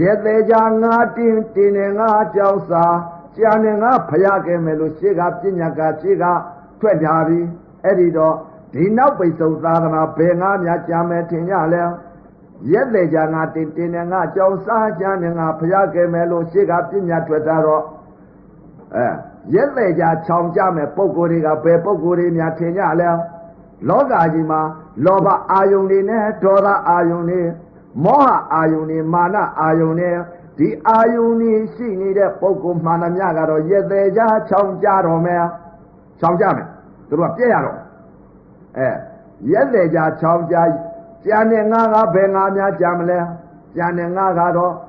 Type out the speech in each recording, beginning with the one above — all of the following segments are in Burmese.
ye te ja nga tin tin nga chao sa cha ne nga phaya ke me lo shi ga pinya ka shi ga thwet ja bi edi do di nauk pai sau sadana be nga mya cha me thin ja le ye te ja nga tin tin nga chao sa cha ne nga phaya ke me lo shi ga pinya thwet ta do ye te ja chong ja me pokko ri ga be pokko ri mya thin ja le loka ji ma loba ayung ni ne doda ayung ni moha ayung ni mana ayung ni di ayung ni shi ni de pokko mana mya ga do ye te ja chong ja do me chong ja me tu ro piet ya do ye te ja chong ja cha ne nga ga be nga mya ja ma le cha ne nga ga do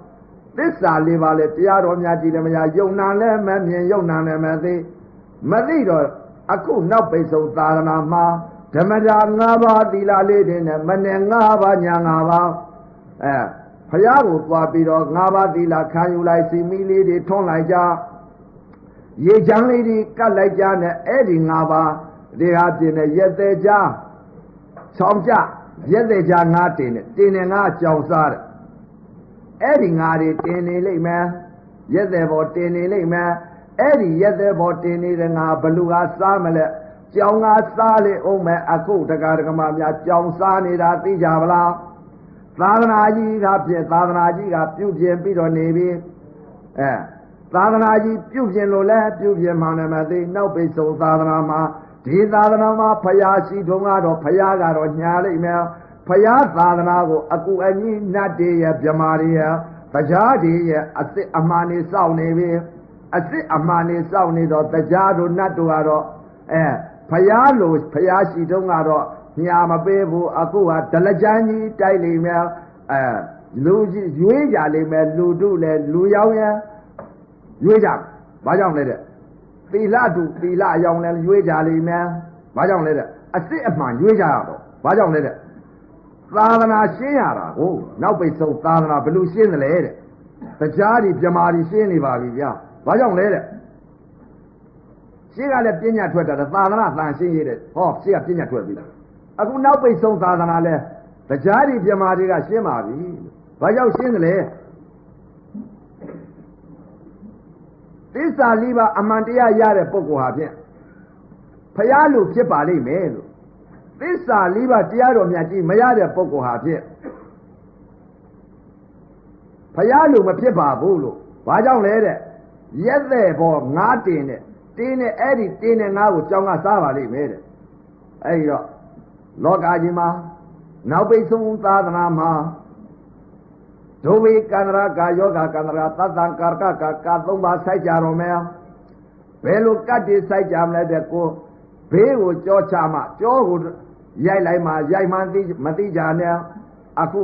thissa li ba le tia do mya ji le mya yong nan le me myin yong nan le me thi ma thi do aku nauk pai sau sadana ma Dhamada ngaba thila le de ne mane ngaba nya ngaba phaya ko twa pi do ngaba thila khan yu lai si mi le de thon lai ja ye chang le de kat lai ja ne ai di ngaba de ha pin ne ye te ja chong ja ye te ja nga tin ne nga chaung sa de ai di nga de tin ne lai me ye te bo tin ne lai me ai di ye te bo tin ne de nga blu ga sa ma leကြောင်ငါစားလေအောင်မဲ့အခုတက္ကရာကမများကြောင်စားနေတာသိကြပါလားသာသနာကြီးကဖြစ်သာသနာကြီးကပြုပြင်ပြီးတော့နေပြီသာသနာကြီးပြုပြင်လို့လဲပြုပြင်မှလည်းမသိနောက်ပိတ်ဆုံးသာသနာမှာဒီသာသနာမှာဖယားရှိထုံးကတော့ဖယားကတော့ညာလိမ့်မယ်ဖယားသာသနာကိုအကူအညီနတ်တွေရဲ့ဗြမာတွေရဲ့တရားတွေရဲ့အစ်စ်အမှန်နေစောင့်နေပြီအစ်စ်အမှန်နေစောင့်နေတော့တရားတို့နတ်တို့ကတော့ဖယားလို့ဖယားရှိတုံးကတော့ညာမပေးဘူးအခုကဒလကြမ်းကြီးတိုက်လိမ့်မယ်လူကြီးရွေးကြလိမ့်မယ်လူတို့လည်းလူရောက်ရင်ရွေးကြဘာကြောင့်လဲတဲ့သီလတုသီလအယောင်လည်းရွေးကြလိမ့်မယ်ဘာကြောင့်လဲတဲ့အစစ်အမှန်ရွေးကြရတော့ဘာကြောင့်လဲတဲ့သာသနာရှင်းရတာကိုနောက်ပိတ်ဆုံးသာသနာဘယ်လိုရှင်းသလဲတဲ့တရားဒီပြမာဒီရှင်းနေပါပြီဗျာဘာကြောင့်လဲတဲ့ရှင်းကလည်းပညာထွက်တာသာသနာတန်ရှင်းရတဲ့ဟောရှင်းကပညာထွက်ပြီအခုနောက်ပိတ်ဆုံးသာသနာလဲတရားဒီပြမာတွေကရှင်းပါပြီဘာကြောင့်ရှင်းသလဲသစ္စာလေးပါအမှန်တရားရတဲ့ပုဂ္ဂိုလ်ဟာဖြင့်ဖယားလို့ဖြစ်ပါလိမ့်မယ်လို့သစ္စာလေးပါတရားတော်မြတ်ကြီးမရတဲ့ပုဂ္ဂိုလ်ဟာဖြင့်ဖယားလို့မဖြစ်ပါဘူးလို့ဘာကြောင့်လဲတဲ့ရက်တဲ့ဘောငါးတင်တဲ့တင်းနဲ့အဲ့ဒီတင်းနဲ့ငါးကိုကြောင်းကစားပါလိမ့်မယ်တဲ့အဲ့ဒီတော့လောကကြီးမှာနောက်ပိတ်ဆုံးသာသနာမှာဒုဝေကန္တရာကာယောဂကန္တရာသတ္တံကာရကကာသုံးပါးစိုက်ကြတော်မယ်ဘယ်လိုကတ်တွေစိုက်ကြမလဲတဲ့ကိုဘေးကိုကြောချမှကြောကိုရိုက်လိုက်မှရိုက်မှမသိကြနဲ့အခု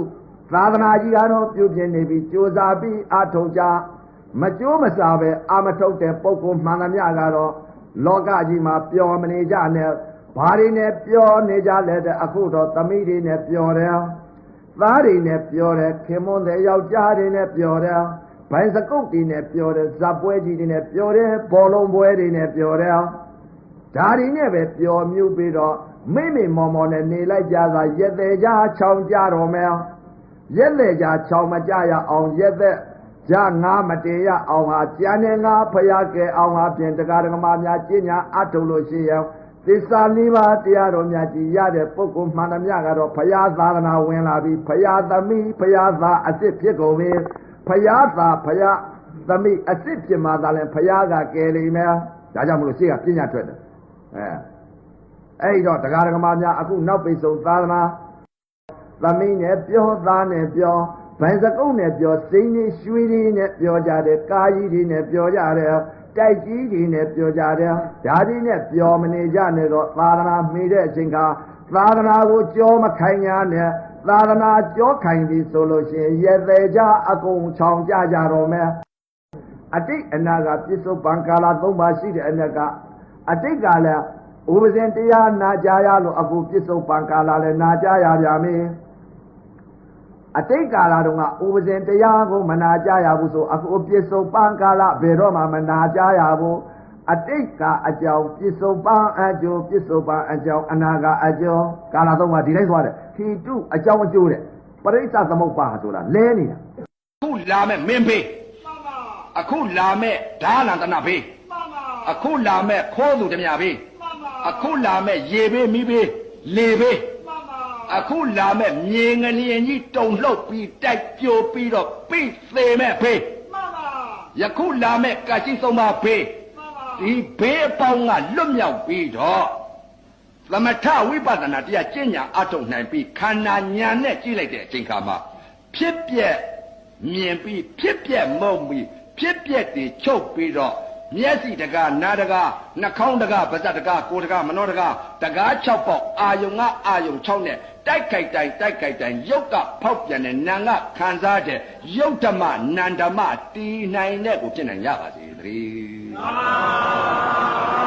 သာသနာကြီးကတော့ပြုပြင်နေပြီကြိုးစားပြီးအထောက်ကြမကြိုးမစားပဲအာမထုတ်တဲ့ပုဂ္ဂိုလ်မှန်သမျှကတော့လောကကြီးမှာပျော်မနေကြနဲ့ဘာတွေနဲ့ပျော်နေကြလဲတဲ့အခုတော့သမီးတွေနဲ့ပျော်တယ်သားတွေနဲ့ပျော်တယ်ခင်မွန်းတဲ့ယောက်ျားတွေနဲ့ပျော်တယ်ဘိုင်စကုတ်တွေနဲ့ပျော်တယ်ဇပ်ပွဲကြီးတွေနဲ့ပျော်တယ်ဘောလုံးပွဲတွေနဲ့ပျော်တယ်ဒါတွေနဲ့ပဲပျော်မြူပြီးတော့မိမိမော်မော်နဲ့နေလိုက်ကြသာရက်သေးကြချောင်းကြတော်မယ်ရက်လေကြချောင်းမကြရအောင်ရက်သက်ကြငါမတေရအောင်ဟာကျန်နေငါဖယားကဲအောင်ဟာဖြင့်တရားဓမ္မများကျင့်ညာအထုတ်လို့ရှိရင်သစ္စာလေးပါးတရားတော်များကြည်ရတဲ့ပုဂ္ဂိုလ်မှန်သမျှကတော့ဖယားသာသနာဝင်လာပြီးဖယားသမီးဖယားသားအစ်စ်ဖြစ်ကုန်ပြီဖယားသားဖယားသမီးအစ်စ်ဖြစ်မှသာလဲဖယားကကယ်လိမ့်မယ်ဒါကြောင့်မလို့ရှေ့ကပညာထွက်တယ်အဲ့တော့တရားဓမ္မများအခုနောက်ပိတ်ဆုံးသာသနာသမီးနဲ့ပြောသားနဲ့ပြောဘိုင်စကုတ်နဲ့ပြောစိမ့်နေရွှေတွေနဲ့ပြောကြတယ်ကာကြီးတွေနဲ့ပြောကြတယ်တိုက်ကြီးတွေနဲ့ပြောကြတယ်ဓာတိနဲ့ပြောမနေကြနဲ့တော့သာသနာမှီတဲ့အချိန်ကသာသနာကိုကြောမခိုင်ညာနဲ့သာသနာကြောခိုင်ပြီဆိုလို့ရှိရင်ရက်သေးကြအကုန်ချောင်ကြကြတော့မယ်အတိတ်အနာကပြစ္ဆုတ်ပံကာလ၃ပါးရှိတဲ့အနက်ကအတိတ်ကလည်းဥပဇင်တရားနာကြရလို့အခုပြစ္ဆုတ်ပံကာလလည်းနာကြရပြန်ပြီအတိတ်ကာလတုန်းကဥပဇင်တရားကိုမနာကြရဘူးဆိုအခုပြစ္ဆုတ်ပံကာလဘယ်တော့မှမနာကြရဘူးအတိတ်ကအကြောင်းပြစ္ဆုတ်ပံအကျိုးပြစ္ဆုတ်ပံအကြောင်းအနာကအကျိုးကာလသုံးပါးဒီတိုင်းသွားတယ်ခီတုအကြောင်းအကျိုးတဲ့ပရိစ္ဆသမုပ္ပါဆိုတာလဲနေတာ လာမဲ့မင်းဖေးအခုလာမဲ့ဓာလန္တနာဖေးအခုလာမဲ့ခိုးသူတမြဖေးအခုလာမဲ့ရေဖေးမိဖေးလေဖေးအခုလာမဲ့မြေငလျင်ကြီးတုံလှုပ်ပြီးတိုက်ပြိုပြီးတော့ပိသေးမဲ့ဖေးယခုလာမဲ့ကာရှိသုံးပါဖေးဒီဘေးအပေါင်းကလွတ်မြောက်ပြီးတော့သမထဝိပဿနာတရားကျင့်ညာအထုတ်နိုင်ပြီးခန္ဓာဉာဏ်နဲ့ကြည့်လိုက်တဲ့အချိန်ခါမှာဖြစ်ပြက်မြင်ပြီးဖြစ်ပြက်မုံပြီးဖြစ်ပြက်တွေချုပ်ပြီးတော့မျက်စိတကားနားတကားနှာခေါင်းတကားပါးစပ်တကားကိုယ်တကားမနှောတကားတကား6ပေါက်အာယုံကအာယုံ6နဲ့တိုက်ကြိုက်တိုင်းရုပ်ကဖောက်ပြန်တဲ့နာကခံစားတဲ့ရုပ်ဓမ္မနန္ဓမ္မတည်နိုင်တဲ့ကိုဖြစ်နိုင်ရပါစေသတည်း